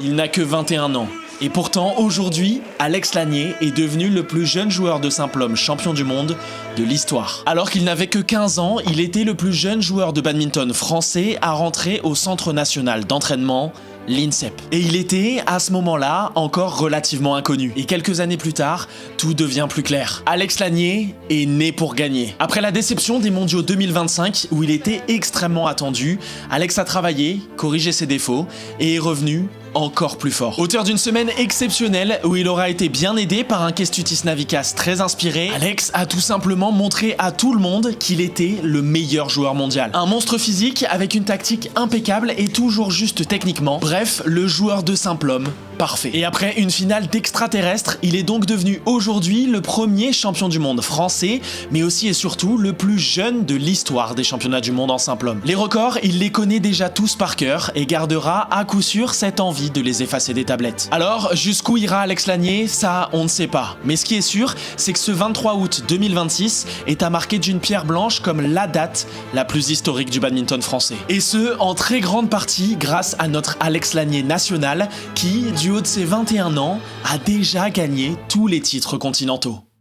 Il n'a que 21 ans. Et pourtant, aujourd'hui, Alex Lanier est devenu le plus jeune joueur de simple homme champion du monde de l'histoire. Alors qu'il n'avait que 15 ans, il était le plus jeune joueur de badminton français à rentrer au Centre national d'entraînement, l'INSEP. Et il était, à ce moment-là, encore relativement inconnu. Et quelques années plus tard, tout devient plus clair. Alex Lanier est né pour gagner. Après la déception des mondiaux 2025, où il était extrêmement attendu, Alex a travaillé, corrigé ses défauts, et est revenu encore plus fort. Auteur d'une semaine exceptionnelle où il aura été bien aidé par un Kęstutis Navikas très inspiré, Alex a tout simplement montré à tout le monde qu'il était le meilleur joueur mondial. Un monstre physique avec une tactique impeccable et toujours juste techniquement. Bref, le joueur de simple homme parfait. Et après une finale d'extraterrestre, il est donc devenu aujourd'hui le premier champion du monde français, mais aussi et surtout le plus jeune de l'histoire des championnats du monde en simple homme. Les records, il les connaît déjà tous par cœur et gardera à coup sûr cette envie de les effacer des tablettes. Alors, jusqu'où ira Alex Lanier? Ça, on ne sait pas. Mais ce qui est sûr, c'est que ce 23 août 2026 est à marquer d'une pierre blanche comme la date la plus historique du badminton français. Et ce, en très grande partie grâce à notre Alex Lanier national qui, du haut de ses 21 ans, a déjà gagné tous les titres continentaux.